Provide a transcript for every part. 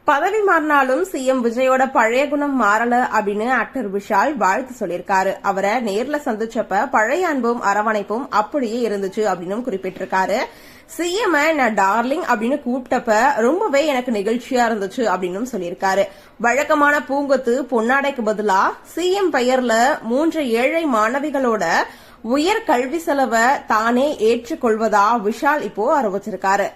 பதவி மாறினாலும் சிஎம் விஜயோட பழைய குணம் மாறல அப்படின்னு ஆக்டர் விஷால் வாழ்த்து சொல்லியிருக்காரு. அவரை நேர்ல சந்திச்சப்ப பழைய அன்பும் அரவணைப்பும் அப்படியே இருந்துச்சு அப்படின்னு குறிப்பிட்டிருக்காரு. சிஎம் நான் டார்லிங் அப்படின்னு கூப்பிட்டப்ப ரொம்பவே எனக்கு நிகழ்ச்சியா இருந்துச்சு அப்படின்னு சொல்லியிருக்காரு. வழக்கமான பூங்கொத்து பொன்னாடைக்கு பதிலா சிஎம் பெயர்ல 3 ஏழை மாணவிகளோட உயர் கல்வி செலவை தானே ஏற்றுக்கொள்வதா விஷால் இப்போ அறிவிச்சிருக்காரு.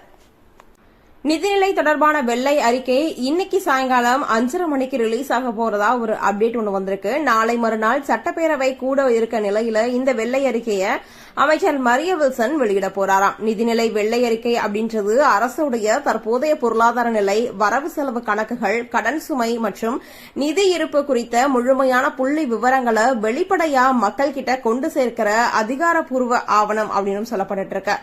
நிதிநிலை தொடர்பான வெள்ளை அறிக்கை இன்னைக்கு சாயங்காலம் 5:30 மணிக்கு ரிலீஸ் ஆக போறதா ஒரு அப்டேட் ஒன்று வந்திருக்கு. நாளை மறுநாள் சட்டப்பேரவை கூட இருக்க நிலையில இந்த வெள்ளை அறிக்கையை அமைச்சர் மரிய வில்சன் வெளியிட போறாராம். நிதிநிலை வெள்ளை அறிக்கை அப்படின்றது அரசுடைய தற்போதைய பொருளாதார நிலை, வரவு செலவு கணக்குகள், கடன் சுமை மற்றும் நிதி இருப்பு குறித்த முழுமையான புள்ளி விவரங்களை வெளிப்படையா மக்கள் கிட்ட கொண்டு சேர்க்கிற அதிகாரப்பூர்வ ஆவணம் அப்படின்னு சொல்லப்பட்டு இருக்கு.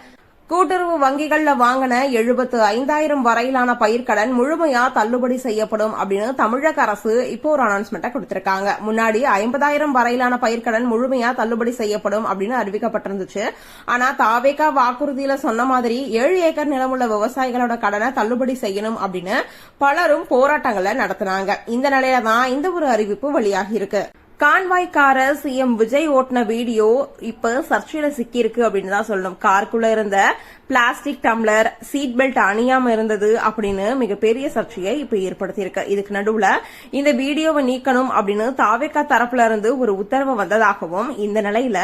கூட்டுறவு வங்கிகள்ல வாங்கின 75,000 வரையிலான பயிர்க்கடன் முழுமையா தள்ளுபடி செய்யப்படும் அப்படின்னு தமிழக அரசு இப்போ ஒரு அனௌன்ஸ்மெண்ட்டை கொடுத்திருக்காங்க. முன்னாடி 50,000 வரையிலான பயிர்க்கடன் முழுமையா தள்ளுபடி செய்யப்படும் அப்படின்னு அறிவிக்கப்பட்டிருந்துச்சு. ஆனா தாவேகா வாக்குறுதியில சொன்ன மாதிரி 7 ஏக்கர் நிலமுள்ள விவசாயிகளோட கடனை தள்ளுபடி செய்யணும் அப்படின்னு பலரும் போராட்டங்களை நடத்தினாங்க. இந்த நிலையில தான் இந்த ஒரு அறிவிப்பு வெளியாகி இருக்கு. கான்வாய் கார சிஎம் விஜய் ஓட்டின வீடியோ இப்ப சர்ச்சையில சிக்கியிருக்கு அப்படின்னு தான் சொல்லணும். காருக்குள்ள இருந்த பிளாஸ்டிக் டம்ளர், சீட் பெல்ட் அணியாம இருந்தது அப்படின்னு மிகப்பெரிய சர்ச்சையை இப்ப ஏற்படுத்தியிருக்கு. இதுக்கு நடுவுல இந்த வீடியோவை நீக்கணும் அப்படின்னு தாவேகா தரப்புல இருந்து ஒரு உத்தரவு வந்ததாகவும், இந்த நிலையில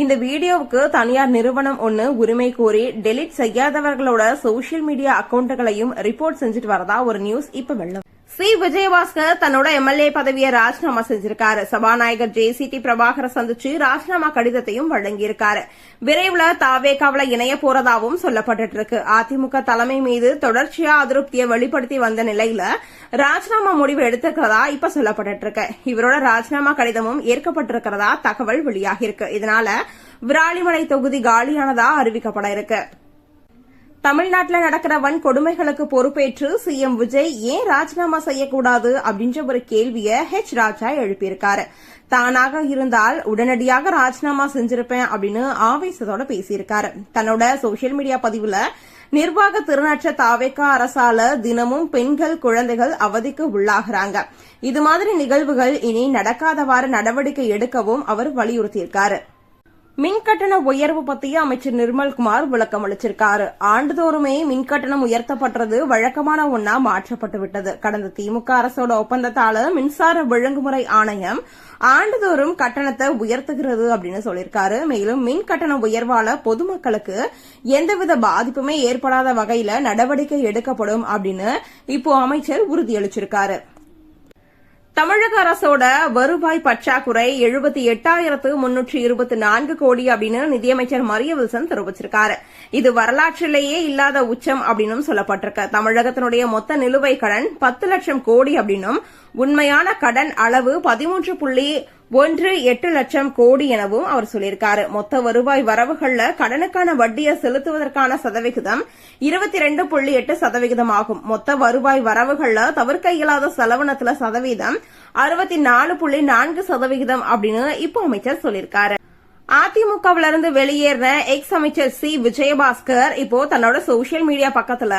இந்த வீடியோவுக்கு தனியார் நிறுவனம் ஒன்னு உரிமை கோரி டெலிட் செய்யாதவர்களோட சோசியல் மீடியா அக்கவுண்ட்களையும் ரிப்போர்ட் செஞ்சுட்டு வரதா ஒரு நியூஸ் இப்ப வெள்ளம். சி விஜயபாஸ்கர் தன்னோட எம்எல்ஏ பதவியை ராஜினாமா செஞ்சிருக்காரு. சபாநாயகர் ஜேசிடி பிரபாகரை சந்திச்சு ராஜினாமா கடிதத்தையும் வழங்கியிருக்காரு. விரைவில் தாவேகாவில இணைய போறதாவும் சொல்லப்பட்டு இருக்கு. அதிமுக தலைமை மீது தொடர்ச்சியா அதிருப்தியை வெளிப்படுத்தி வந்த நிலையில ராஜினாமா முடிவு எடுத்திருக்கிறதா இப்ப சொல்லப்பட்டு இருக்கு. இவரோட ராஜினாமா கடிதமும் ஏற்கப்பட்டிருக்கிறதா தகவல் வெளியாகிருக்கு. இதனால விராலிமலை தொகுதி காலியானதா அறிவிக்கப்பட இருக்கு. தமிழ்நாட்டில் நடக்கிற வன்கொடுமைகளுக்கு பொறுப்பேற்று சிஎம் விஜய் ஏன் ராஜினாமா செய்யக்கூடாது அப்படின்ற ஒரு கேள்வியை ராஜா எழுப்பியிருக்காரு. தானாக இருந்தால் உடனடியாக ராஜினாமா செஞ்சிருப்பேன் அப்படின்னு ஆவேசத்தோட பேசியிருக்காரு. தன்னோட சோசியல் மீடியா பதிவுல நிர்வாக திறனற்ற தாவேகா அரசால தினமும் பெண்கள், குழந்தைகள் அவதிக்கு உள்ளாகிறாங்க. இது மாதிரி நிகழ்வுகள் இனி நடக்காதவாறு நடவடிக்கை எடுக்கவும் அவர் வலியுறுத்தியிருக்காரு. மின்கட்டண உயர்வு பத்திய அமைச்சர் நிர்மல்குமார் விளக்கம் அளிச்சிருக்காரு. ஆண்டுதோறுமே மின்கட்டணம் உயர்த்தப்பட்டது வழக்கமான ஒன்னா மாற்றப்பட்டு விட்டது. கடந்த திமுக அரசோட ஒப்பந்தத்தால மின்சார ஒழுங்குமுறை ஆணையம் ஆண்டுதோறும் கட்டணத்தை உயர்த்துகிறது அப்படின்னு சொல்லியிருக்காரு. மேலும் மின் கட்டண உயர்வால பொதுமக்களுக்கு எந்தவித பாதிப்புமே ஏற்படாத வகையில நடவடிக்கை எடுக்கப்படும் அப்படின்னு இப்போ அமைச்சர் உறுதியளிச்சிருக்காரு. தமிழக அரசோட வருவாய் பற்றாக்குறை 78,324 கோடி அப்படின்னு நிதியமைச்சர் மரிய வில்சன் தெரிவிச்சிருக்காரு. இது வரலாற்றிலேயே இல்லாத உச்சம் அப்படின்னு சொல்லப்பட்டிருக்கு. தமிழகத்தினுடைய மொத்த நிலுவை கடன் 10 லட்சம் கோடி அப்படின்னும் உண்மையான கடன் அளவு 13.18 லட்சம் கோடி எனவும் அவர் சொல்லியிருக்காரு. மொத்த வருவாய் வரவுகள்ல கடனுக்கான வட்டியை செலுத்துவதற்கான சதவிகிதம் 22.8% ஆகும். மொத்த வருவாய் வரவுகள்ல தவிர்க்க இயலாத செலவினத்துல சதவீதம் 64.4% அப்படின்னு இப்போ அமைச்சர் சொல்லியிருக்காரு. அதிமுகவிலிருந்து வெளியேறின எக்ஸ் அமைச்சர் சி விஜயபாஸ்கர் இப்போ தன்னோட சோசியல் மீடியா பக்கத்துல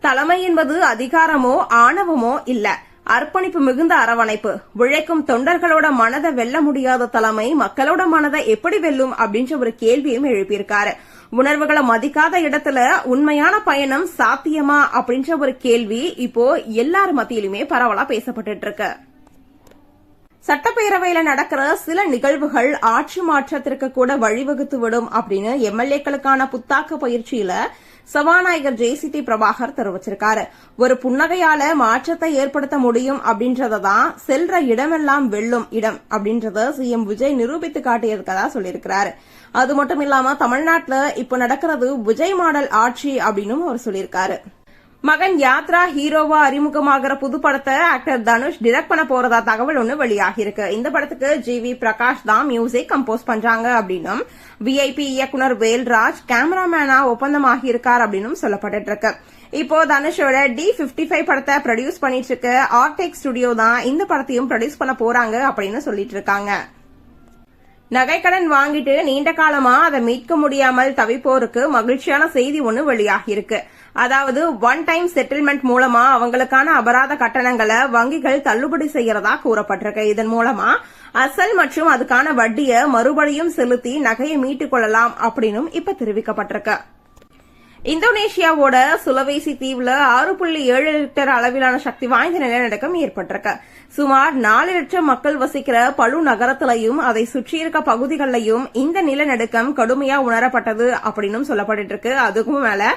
தலைமை என்பது அதிகாரமோ ஆணவமோ இல்ல, அர்ப்பணிப்பு மிகுந்த அரவணைப்பு, உழைக்கும் தொண்டர்களோட மனதை வெல்ல முடியாத தலைமை மக்களோட மனதை எப்படி வெல்லும் அப்படின்ற ஒரு கேள்வியும் எழுப்பியிருக்காரு. உணர்வுகளை மதிக்காத இடத்துல உண்மையான பயணம் சாத்தியமா அப்படின்ற ஒரு கேள்வி இப்போ எல்லார் மத்தியிலுமே பரவலா பேசப்பட்டு இருக்கு. சட்டப்பேரவையில நடக்கிற சில நிகழ்வுகள் ஆட்சி மாற்றத்திற்கு கூட வழிவகுத்து விடும் அப்படின்னு எம்எல்ஏக்களுக்கான புத்தாக்க பயிற்சியில சபாநாயகர் ஜேசிடி பிரபாகர் தெரிவிச்சிருக்காரு. ஒரு புன்னகையால மாற்றத்தை ஏற்படுத்த முடியும் அப்படின்றதான் செல்ற இடமெல்லாம் வெல்லும் இடம் அப்படின்றத சிஎம் விஜய் நிரூபித்து காட்டியிருக்கதா சொல்லியிருக்கிறாரு. அது மட்டும் இல்லாம தமிழ்நாட்டுல இப்ப நடக்கிறது விஜய் மாடல் ஆட்சி அப்படின்னு அவர் சொல்லியிருக்காரு. மகன் யாத்ரா ஹீரோவா அறிமுகமாகிற புது படத்தை ஆக்டர் தனுஷ் டிரெக்ட் பண்ண போறதா தகவல் ஒன்னு வெளியாகிருக்கு. இந்த படத்துக்கு ஜிவி பிரகாஷ் தான் மியூசிக் கம்போஸ் பண்றாங்க அப்படின்னும் விஐபி இயக்குனர் வேல்ராஜ் கேமராமேனா ஒப்பந்தமாகி இருக்கார் அப்படின்னு சொல்லப்பட்டு இருக்கு. இப்போ தனுஷோட D55 படத்தை ப்ரொடியூஸ் பண்ணிட்டு இருக்க ஆர்டெக் ஸ்டுடியோ தான் இந்த படத்தையும் ப்ரொடியூஸ் பண்ண போறாங்க அப்படின்னு சொல்லிட்டு இருக்காங்க. நகைக்கடன் வாங்கிட்டு நீண்ட காலமா அதை மீட்க முடியாமல் தவிப்போருக்கு மகிழ்ச்சியான செய்தி ஒன்னு வெளியாகியிருக்கு. அதாவது ஒன் டைம் செட்டில்மெண்ட் மூலமா அவங்களுக்கான அபராத கட்டணங்களை வங்கிகள் தள்ளுபடி செய்யறதா கூறப்பட்டிருக்கு. இதன் மூலமா அசல் மற்றும் அதுக்கான வட்டியை மறுபடியும் செலுத்தி நகையை மீட்டுக் கொள்ளலாம் அப்படின்னு இப்ப தெரிவிக்கப்பட்டிருக்கு. இந்தோனேஷியாவோட சுலவேசி தீவுல 6.7 ரிக்டர் அளவிலான சக்தி வாய்ந்த நிலநடுக்கம் ஏற்பட்டிருக்கு. சுமார் 4 லட்சம் மக்கள் வசிக்கிற பழு நகரத்திலையும் அதை சுற்றியிருக்க பகுதிகளிலையும் இந்த நிலநடுக்கம் கடுமையா உணரப்பட்டது அப்படின்னு சொல்லப்பட்டு இருக்கு. அதுக்கும் மேல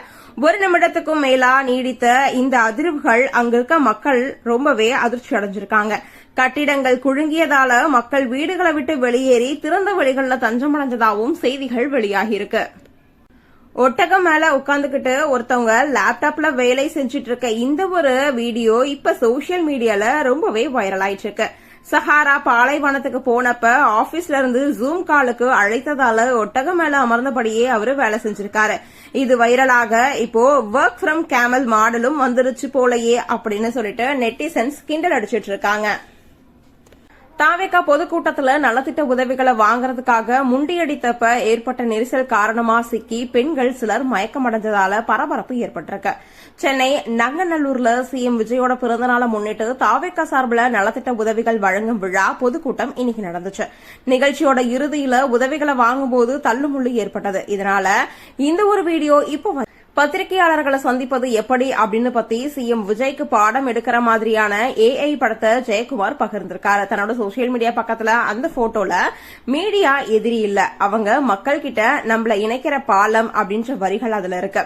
1 நிமிடத்துக்கும் மேலா நீடித்த இந்த அதிர்வுகள் அங்க இருக்க மக்கள் ரொம்பவே அதிர்ச்சி அடைஞ்சிருக்காங்க. கட்டிடங்கள் குழுங்கியதால மக்கள் வீடுகளை விட்டு வெளியேறி திறந்த வெளிகள்ல தஞ்சமடைஞ்சதாகவும் செய்திகள் வெளியாகியிருக்கு. ஒட்டகம் மேல உட்காந்துக்கிட்டு ஒருத்தவங்க லேப்டாப்ல வேலை செஞ்சுட்டு இருக்க இந்த ஒரு வீடியோ இப்ப சோசியல் மீடியால ரொம்பவே வைரல் ஆயிட்டு இருக்கு. சஹாரா பாலைவனத்துக்கு போனப்ப ஆபீஸ்ல இருந்து ஜூம் காலுக்கு அழைத்ததால ஒட்டகம் மேல அமர்ந்தபடியே அவரு வேலை செஞ்சிருக்காரு. இது வைரலாக இப்போ ஒர்க் ஃப்ரம் கேமல் மாடலும் வந்துருச்சு போலயே அப்படின்னு சொல்லிட்டு நெட்டிசன்ஸ் கிண்டல் அடிச்சிட்டு இருக்காங்க. தாவேகா பொதுக்கூட்டத்துல நலத்திட்ட உதவிகளை வாங்கறதுக்காக முண்டியடித்தப்ப ஏற்பட்ட நெரிசல் காரணமா சிக்கி பெண்கள் சிலர் மயக்கமடைஞ்சதால பரபரப்பு ஏற்பட்டிருக்கு. சென்னை நங்கநல்லூர்ல சிஎம் விஜயோட பிறந்தநாளை முன்னிட்டு தாவேகா சார்பில் நலத்திட்ட உதவிகள் வழங்கும் விழா பொதுக்கூட்டம் இன்னைக்கு நடந்துச்சு. நிகழ்ச்சியோட இறுதியில உதவிகளை வாங்கும்போது தள்ளுமுள்ளு ஏற்பட்டது. இதனால இந்த ஒரு வீடியோ இப்போ பத்திரிகையாளர்களை சந்திப்பது எப்படி அப்படின்னு பத்தி சிஎம் விஜய்க்கு பாடம் எடுக்கிற மாதிரியான ஏஐ படத்தை ஜெயக்குமார் பகிர்ந்திருக்காரு. தன்னோட சோசியல் மீடியா பக்கத்துல அந்த போட்டோல மீடியா எதிரி இல்ல, அவங்க மக்கள் கிட்ட நம்மள இணைக்கிற பாலம் அப்படின்ற வரிகள் அதுல இருக்கு.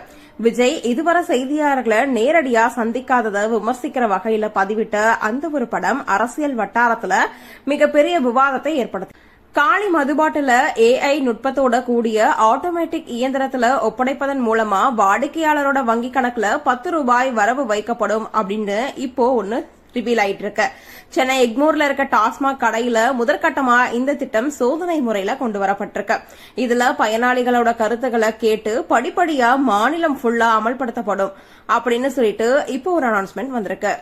விஜய் இதுவரை செய்தியாளர்களை நேரடியா சந்திக்காததை விமர்சிக்கிற வகையில பதிவிட்ட அந்த ஒரு படம் அரசியல் வட்டாரத்துல மிகப்பெரிய விவாதத்தை ஏற்படுத்தி காலி மதுபாட்டில ஏஐ நுட்பத்தோட கூடிய ஆட்டோமேட்டிக் இயந்திரத்துல ஒப்படைப்பதன் மூலமா வாடிக்கையாளரோட வங்கி கணக்குல 10 ரூபாய் வரவு வைக்கப்படும் அப்படின்னு இப்போ ஒன்னு ரிவீல் ஆயிட்டு இருக்கு. சென்னை எக்மோர்ல இருக்க டாஸ்மாக் கடையில முதற்கட்டமா இந்த திட்டம் சோதனை முறையில கொண்டு வரப்பட்டிருக்கு. இதுல பயனாளிகளோட கருத்துக்களை கேட்டு படிப்படியா மாநிலம் ஃபுல்லா அமல்படுத்தப்படும் அப்படின்னு சொல்லிட்டு இப்போ ஒரு அனௌன்ஸ்மெண்ட் வந்திருக்கு.